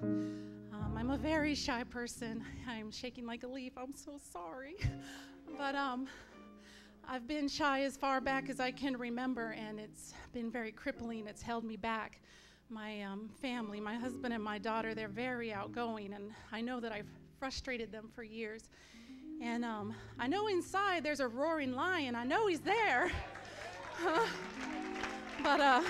I'm a very shy person. I'm shaking like a leaf. I'm so sorry. But I've been shy as far back as I can remember, and it's been very crippling. It's held me back. My family, my husband and my daughter, they're very outgoing, and I know that I've frustrated them for years. And I know inside there's a roaring lion. I know he's there. But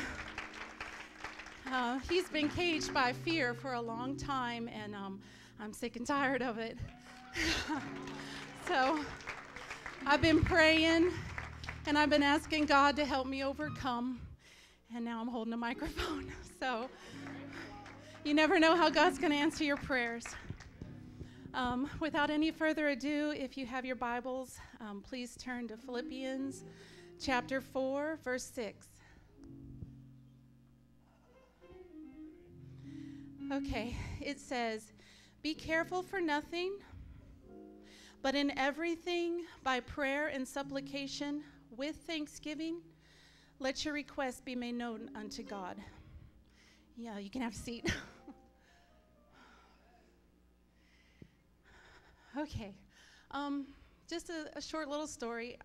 he's been caged by fear for a long time, and I'm sick and tired of it. So I've been praying, and I've been asking God to help me overcome, and now I'm holding a microphone. So you never know how God's going to answer your prayers. Without any further ado, if you have your Bibles, please turn to Philippians Chapter 4, verse 6. Okay, it says, "Be careful for nothing, but in everything, by prayer and supplication, with thanksgiving, let your requests be made known unto God." Yeah, you can have a seat. Okay, just a short little story.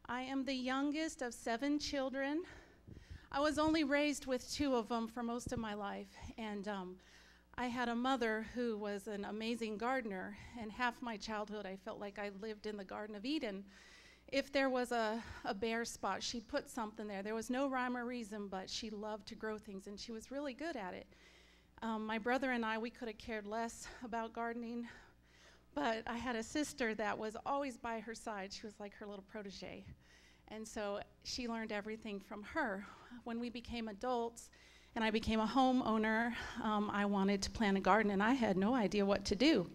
I am the youngest of 7 children. I was only raised with 2 of them for most of my life, and I had a mother who was an amazing gardener, and half my childhood I felt like I lived in the Garden of Eden. If there was a bare spot, she'd put something there. There was no rhyme or reason, but she loved to grow things, and she was really good at it. My brother and I, we could have cared less about gardening, but I had a sister that was always by her side. She was like her little protege. And so she learned everything from her. When we became adults and I became a homeowner, I wanted to plant a garden, and I had no idea what to do.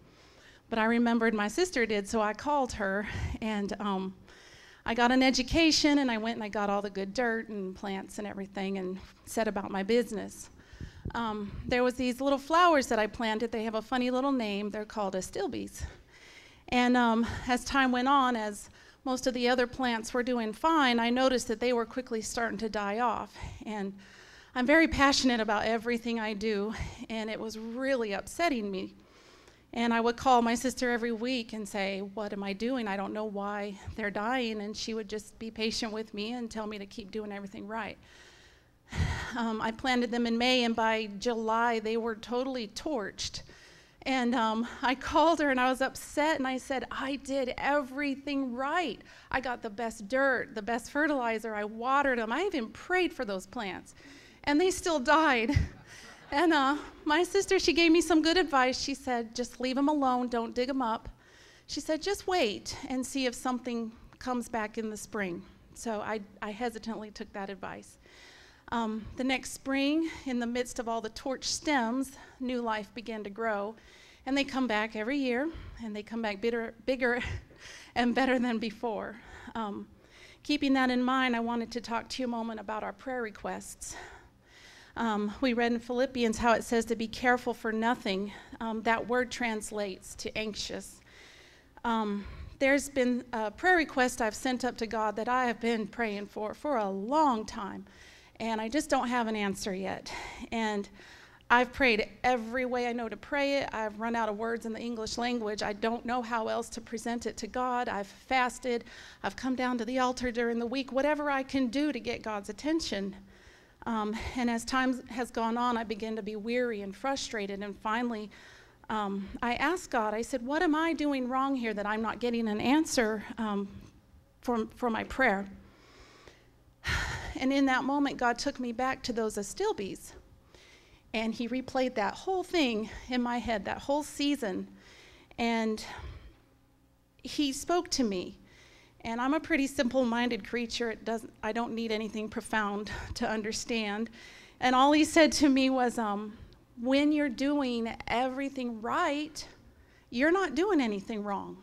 But I remembered my sister did, so I called her, and I got an education, and I went and I got all the good dirt and plants and everything and set about my business. There was these little flowers that I planted. They have a funny little name. They're called astilbes. And as time went on, as most of the other plants were doing fine, I noticed that they were quickly starting to die off. And I'm very passionate about everything I do, and it was really upsetting me. And I would call my sister every week and say, "What am I doing? I don't know why they're dying." And she would just be patient with me and tell me to keep doing everything right. I planted them in May, and by July, they were totally torched. And I called her, and I was upset, and I said, "I did everything right. I got the best dirt, the best fertilizer. I watered them. I even prayed for those plants, and they still died." And my sister, she gave me some good advice. She said, "Just leave them alone. Don't dig them up." She said, "Just wait and see if something comes back in the spring." So I hesitantly took that advice. The next spring, in the midst of all the torched stems, new life began to grow. And they come back every year, and they come back bigger and better than before. Keeping that in mind, I wanted to talk to you a moment about our prayer requests. We read in Philippians how it says to be careful for nothing. That word translates to anxious. There's been a prayer request I've sent up to God that I have been praying for a long time. And I just don't have an answer yet. And I've prayed every way I know to pray it. I've run out of words in the English language. I don't know how else to present it to God. I've fasted. I've come down to the altar during the week, whatever I can do to get God's attention. And as time has gone on, I begin to be weary and frustrated. And finally, I asked God, I said, "What am I doing wrong here that I'm not getting an answer for my prayer?" And in that moment, God took me back to those astilbes. And he replayed that whole thing in my head, that whole season. And he spoke to me. And I'm a pretty simple-minded creature. I don't need anything profound to understand. And all he said to me was, when you're doing everything right, you're not doing anything wrong.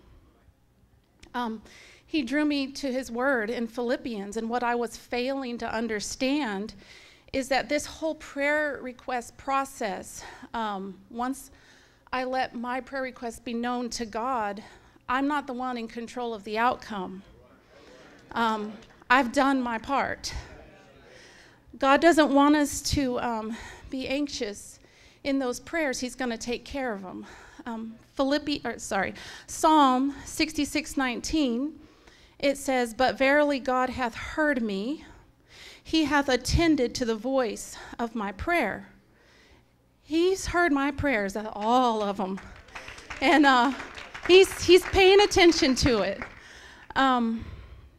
He drew me to his word in Philippians, and what I was failing to understand is that this whole prayer request process, once I let my prayer request be known to God, I'm not the one in control of the outcome. I've done my part. God doesn't want us to be anxious in those prayers, he's going to take care of them. Psalm 66:19, it says, "But verily God hath heard me. He hath attended to the voice of my prayer." He's heard my prayers, all of them. And he's paying attention to it.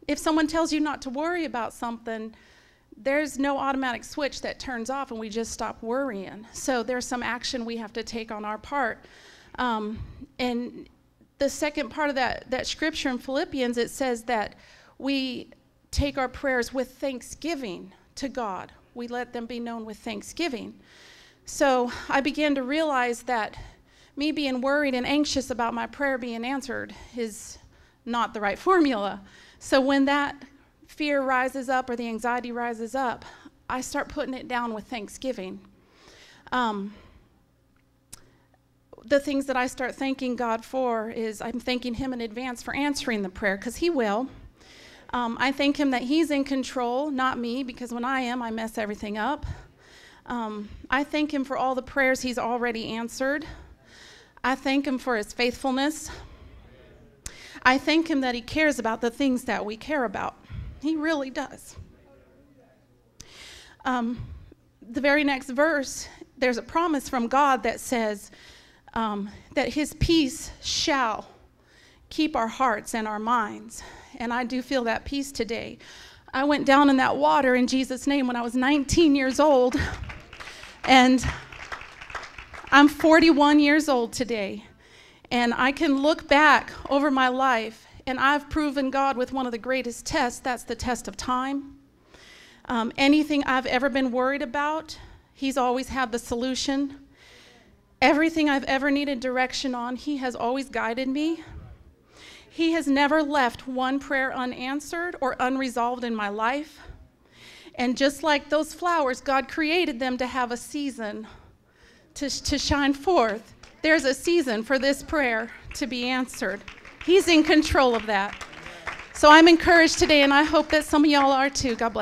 If someone tells you not to worry about something, there's no automatic switch that turns off and we just stop worrying. So there's some action we have to take on our part. And the second part of that scripture in Philippians, it says that we take our prayers with thanksgiving to God. We let them be known with thanksgiving. So I began to realize that me being worried and anxious about my prayer being answered is not the right formula. So when that fear rises up or the anxiety rises up, I start putting it down with thanksgiving. The things that I start thanking God for is I'm thanking him in advance for answering the prayer, because he will. I thank him that he's in control, not me, because when I am, I mess everything up. I thank him for all the prayers he's already answered. I thank him for his faithfulness. I thank him that he cares about the things that we care about. He really does. The very next verse, there's a promise from God that says that his peace shall keep our hearts and our minds. And I do feel that peace today. I went down in that water in Jesus' name when I was 19 years old. And I'm 41 years old today. And I can look back over my life, and I've proven God with one of the greatest tests. That's the test of time. Anything I've ever been worried about, he's always had the solution. Everything I've ever needed direction on, he has always guided me. He has never left one prayer unanswered or unresolved in my life. And just like those flowers, God created them to have a season to shine forth. There's a season for this prayer to be answered. He's in control of that. So I'm encouraged today, and I hope that some of y'all are too. God bless.